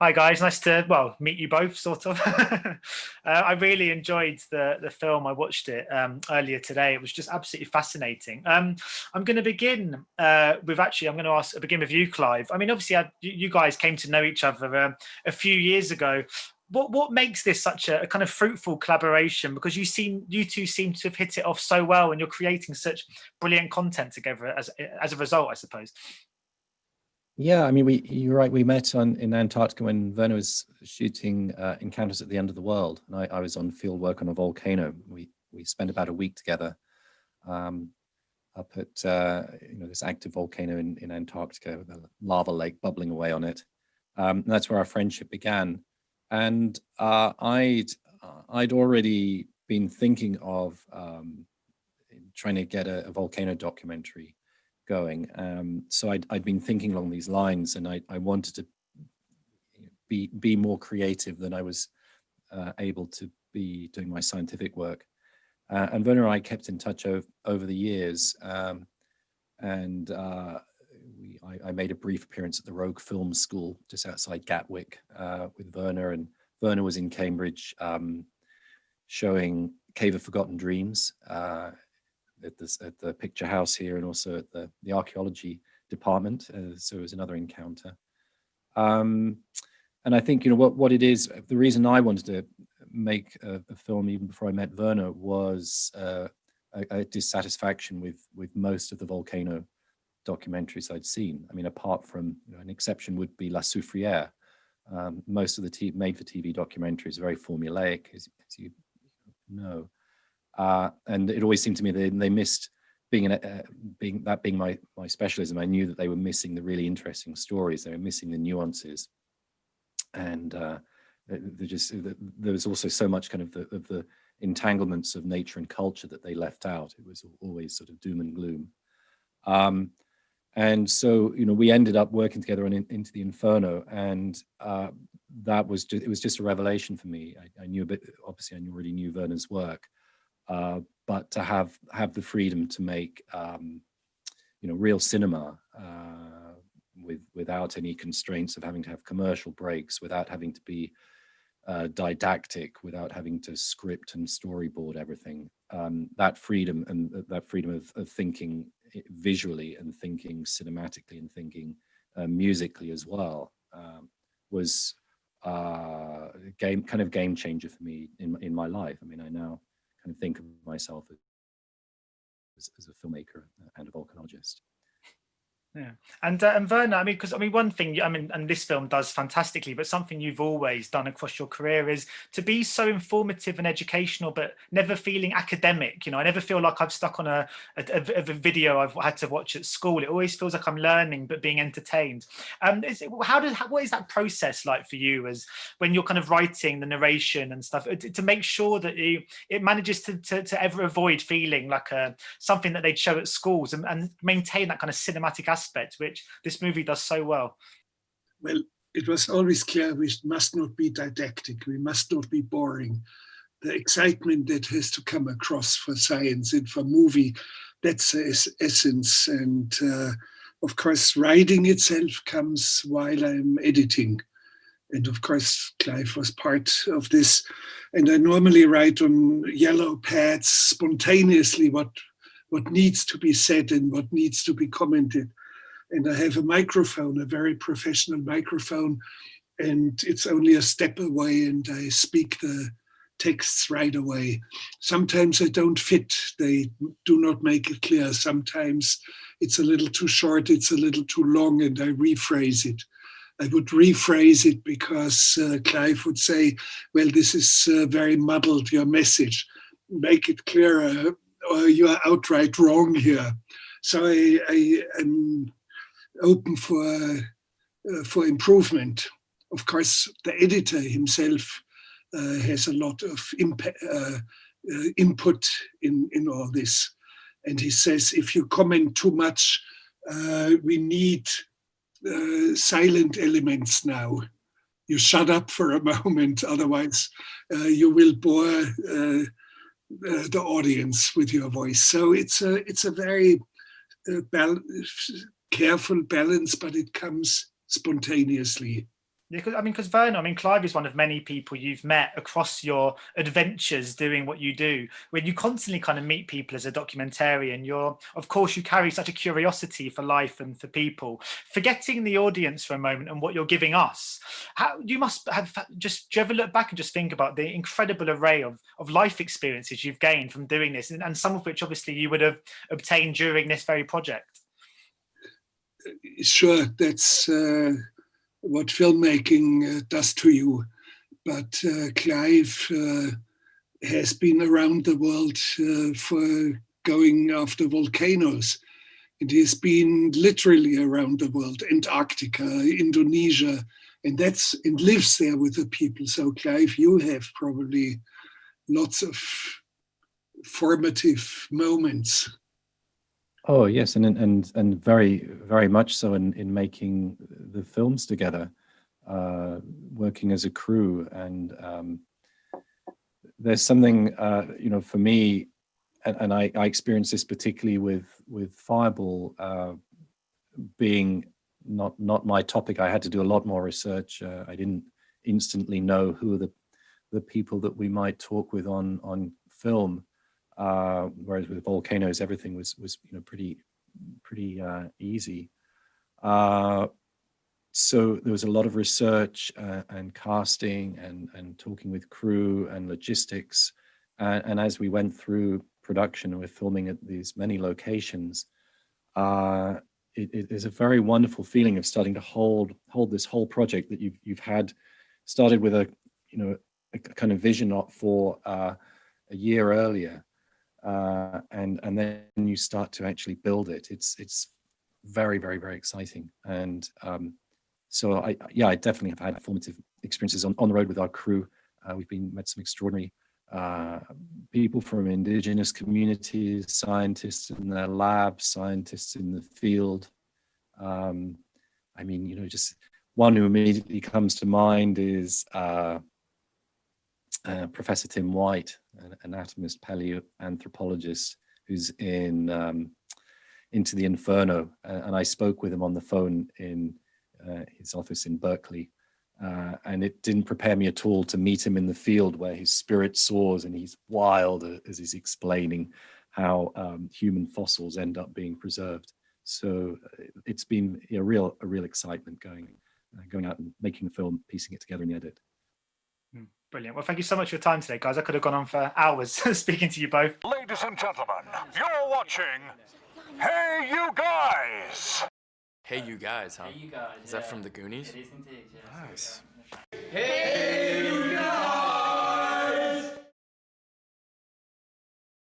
Hi guys, nice to meet you both, sort of. I really enjoyed the film. I watched it earlier today. It was just absolutely fascinating. I'm going to begin with I'm going to begin with you, Clive. I mean, obviously, you guys came to know each other a few years ago. What makes this such a kind of fruitful collaboration? Because you two seem to have hit it off so well, and you're creating such brilliant content together as a result, I suppose. Yeah, I mean, you're right. We met in Antarctica when Werner was shooting Encounters at the End of the World, and I was on field work on a volcano. We spent about a week together up at this active volcano in Antarctica with a lava lake bubbling away on it. And that's where our friendship began. And I'd already been thinking of trying to get a volcano documentary going. So I'd been thinking along these lines, and I wanted to be more creative than I was able to be doing my scientific work. And Werner and I kept in touch over the years. And I made a brief appearance at the Rogue Film School just outside Gatwick with Werner, and Werner was in Cambridge showing Cave of Forgotten Dreams at the picture house here, and also at the archaeology department. So it was another encounter. And I think, what it is, the reason I wanted to make a film even before I met Werner was a dissatisfaction with most of the volcano documentaries I'd seen. I mean, apart from, an exception would be La Soufrière. Most of the made-for-TV documentaries are very formulaic, as you know. And it always seemed to me they missed being my specialism. I knew that they were missing the really interesting stories. They were missing the nuances, and there was also so much kind of the entanglements of nature and culture that they left out. It was always sort of doom and gloom. And so, we ended up working together on Into the Inferno, and it was just a revelation for me. I knew a bit. Obviously, I already knew Werner's work. But to have the freedom to make real cinema without any constraints of having to have commercial breaks, without having to be didactic, without having to script and storyboard everything, that freedom of thinking visually and thinking cinematically and thinking musically as well was game changer for me in my life. I mean, I now kind of think of myself as a filmmaker and a volcanologist. Yeah, and Werner, I mean, one thing, and this film does fantastically, but something you've always done across your career is to be so informative and educational, but never feeling academic. I never feel like I've stuck on a video I've had to watch at school. It always feels like I'm learning, but being entertained. What is that process like for you, as when you're kind of writing the narration and stuff, to make sure that it manages to ever avoid feeling like something that they'd show at schools, and maintain that kind of cinematic aspect, which this movie does so well? Well, it was always clear we must not be didactic, we must not be boring. The excitement that has to come across for science and for movie, that's its essence. And of course, writing itself comes while I'm editing. And of course, Clive was part of this. And I normally write on yellow pads spontaneously what needs to be said and what needs to be commented. And I have a microphone, a very professional microphone, and it's only a step away, and I speak the texts right away. Sometimes I don't fit, they do not make it clear. Sometimes it's a little too short, it's a little too long, and I rephrase it. I would rephrase it because Clive would say, well, this is very muddled, your message. Make it clearer, or you are outright wrong here. So I am open for improvement. Of course, the editor himself has a lot of input in all this. And he says, if you comment too much, we need silent elements now. You shut up for a moment, otherwise you will bore the audience with your voice. So it's a very careful balance, but it comes spontaneously. Yeah, because Werner, Clive is one of many people you've met across your adventures doing what you do. When you constantly kind of meet people as a documentarian, of course, you carry such a curiosity for life and for people. Forgetting the audience for a moment and what you're giving us, you must have do you ever look back and just think about the incredible array of life experiences you've gained from doing this, and some of which obviously you would have obtained during this very project? Sure, that's what filmmaking does to you. But Clive has been around the world for going after volcanoes. And he's been literally around the world, Antarctica, Indonesia, and lives there with the people. So Clive, you have probably lots of formative moments. Oh yes, and very very much so in making the films together, working as a crew, and there's something for me, and I experienced this particularly with Fireball being not my topic. I had to do a lot more research. I didn't instantly know who are the people that we might talk with on film. Whereas with volcanoes, everything was pretty easy. So there was a lot of research and casting and talking with crew and logistics. And as we went through production, and we're filming at these many locations, it is a very wonderful feeling of starting to hold this whole project that you've had started with a kind of vision for a year earlier. And then you start to actually build it. It's very, very, very exciting. And so I definitely have had formative experiences on the road with our crew. We've met some extraordinary people from indigenous communities, scientists in their labs, scientists in the field. Just one who immediately comes to mind is Professor Tim White, an anatomist, paleoanthropologist, who's into the Inferno, and I spoke with him on the phone in his office in Berkeley, and it didn't prepare me at all to meet him in the field where his spirit soars and he's wild as he's explaining how human fossils end up being preserved. So it's been a real excitement going out and making the film, piecing it together in the edit. Brilliant. Well, thank you so much for your time today, guys. I could have gone on for hours speaking to you both. Ladies and gentlemen, you're watching HeyUGuys! Hey, you guys, huh? Hey, you guys. Is that from the Goonies? It is indeed, yeah. Nice. Hey,